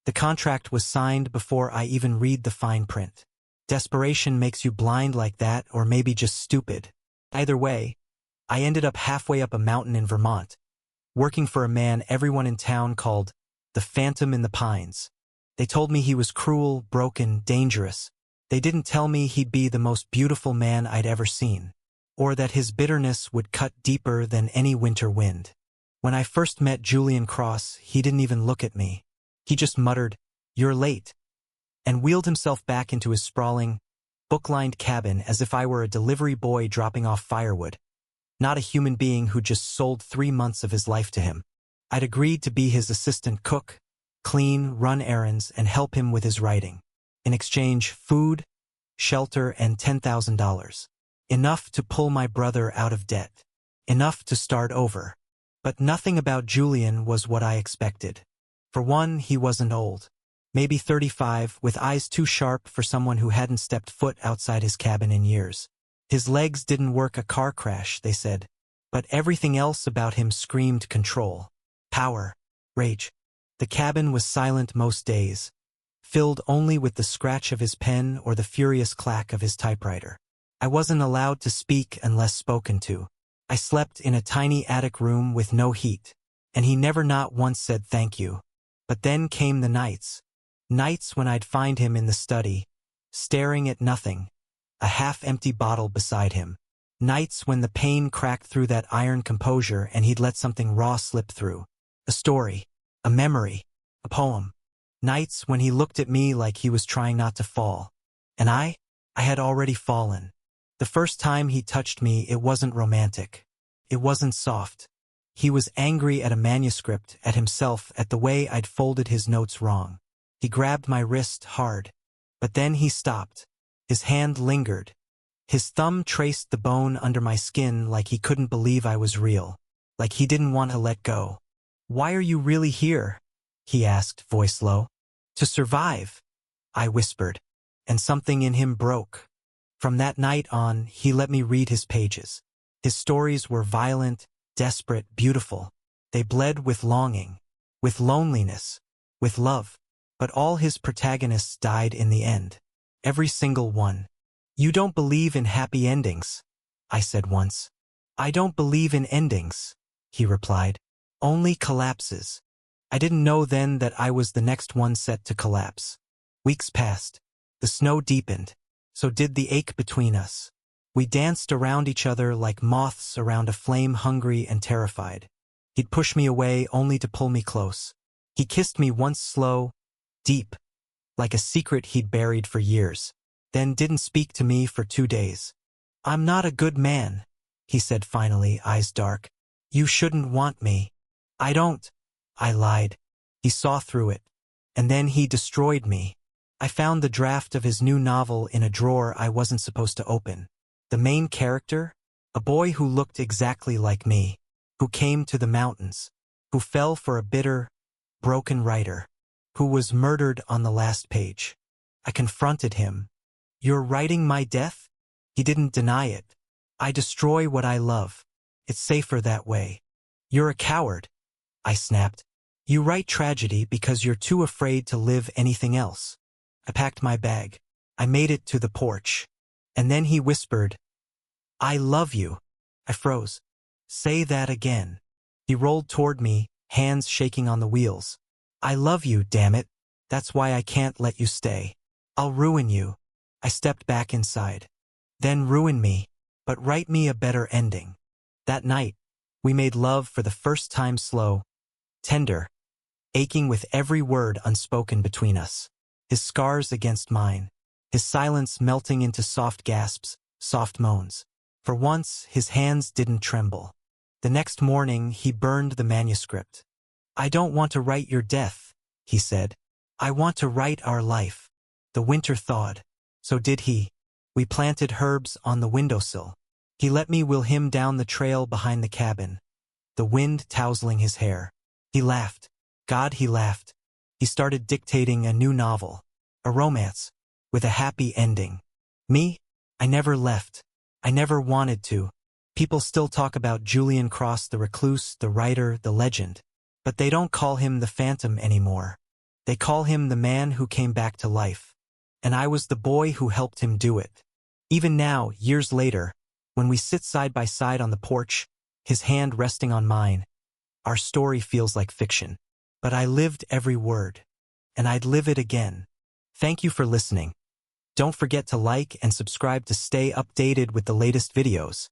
The contract was signed before I even read the fine print. Desperation makes you blind like that, or maybe just stupid. Either way, I ended up halfway up a mountain in Vermont, working for a man everyone in town called the Phantom in the Pines. They told me he was cruel, broken, dangerous. They didn't tell me he'd be the most beautiful man I'd ever seen, or that his bitterness would cut deeper than any winter wind. When I first met Julian Cross, he didn't even look at me. He just muttered, "You're late," and wheeled himself back into his sprawling, book-lined cabin as if I were a delivery boy dropping off firewood, not a human being who just sold 3 months of his life to him. I'd agreed to be his assistant cook, clean, run errands, and help him with his writing. In exchange, food, shelter, and $10,000. Enough to pull my brother out of debt. Enough to start over. But nothing about Julian was what I expected. For one, he wasn't old. Maybe 35, with eyes too sharp for someone who hadn't stepped foot outside his cabin in years. His legs didn't work a car crash, they said. But everything else about him screamed control, power, rage. The cabin was silent most days, filled only with the scratch of his pen or the furious clack of his typewriter. I wasn't allowed to speak unless spoken to. I slept in a tiny attic room with no heat, and he never not once said thank you. But then came the nights. Nights when I'd find him in the study, staring at nothing, a half-empty bottle beside him. Nights when the pain cracked through that iron composure and he'd let something raw slip through. A story, a memory, a poem. Nights when he looked at me like he was trying not to fall. And I had already fallen. The first time he touched me, it wasn't romantic. It wasn't soft. He was angry at a manuscript, at himself, at the way I'd folded his notes wrong. He grabbed my wrist hard. But then he stopped. His hand lingered. His thumb traced the bone under my skin like he couldn't believe I was real. Like he didn't want to let go. "Why are you really here?" he asked, voice low. "To survive," I whispered, and something in him broke. From that night on, he let me read his pages. His stories were violent, desperate, beautiful. They bled with longing, with loneliness, with love. But all his protagonists died in the end. Every single one. "You don't believe in happy endings," I said once. "I don't believe in endings," he replied. "Only collapses." I didn't know then that I was the next one set to collapse. Weeks passed. The snow deepened. So did the ache between us. We danced around each other like moths around a flame, hungry and terrified. He'd push me away only to pull me close. He kissed me once, slow, deep, like a secret he'd buried for years, then didn't speak to me for 2 days. "I'm not a good man," he said finally, eyes dark. "You shouldn't want me." "I don't," I lied. He saw through it. And then he destroyed me. I found the draft of his new novel in a drawer I wasn't supposed to open. The main character? A boy who looked exactly like me, who came to the mountains, who fell for a bitter, broken writer, who was murdered on the last page. I confronted him. "You're writing my death?" He didn't deny it. "I destroy what I love. It's safer that way." "You're a coward," I snapped. "You write tragedy because you're too afraid to live anything else." I packed my bag. I made it to the porch. And then he whispered, "I love you." I froze. "Say that again." He rolled toward me, hands shaking on the wheels. "I love you, damn it. That's why I can't let you stay. I'll ruin you." I stepped back inside. "Then ruin me, but write me a better ending." That night, we made love for the first time, slow, tender, aching with every word unspoken between us. His scars against mine, his silence melting into soft gasps, soft moans. For once, his hands didn't tremble. The next morning, he burned the manuscript. "I don't want to write your death," he said. "I want to write our life." The winter thawed. So did he. We planted herbs on the windowsill. He let me wheel him down the trail behind the cabin, the wind tousling his hair. He laughed. God, he laughed. He started dictating a new novel, a romance, with a happy ending. Me? I never left. I never wanted to. People still talk about Julian Cross, the recluse, the writer, the legend. But they don't call him the Phantom anymore. They call him the man who came back to life. And I was the boy who helped him do it. Even now, years later, when we sit side by side on the porch, his hand resting on mine, our story feels like fiction. But I lived every word. And I'd live it again. Thank you for listening. Don't forget to like and subscribe to stay updated with the latest videos.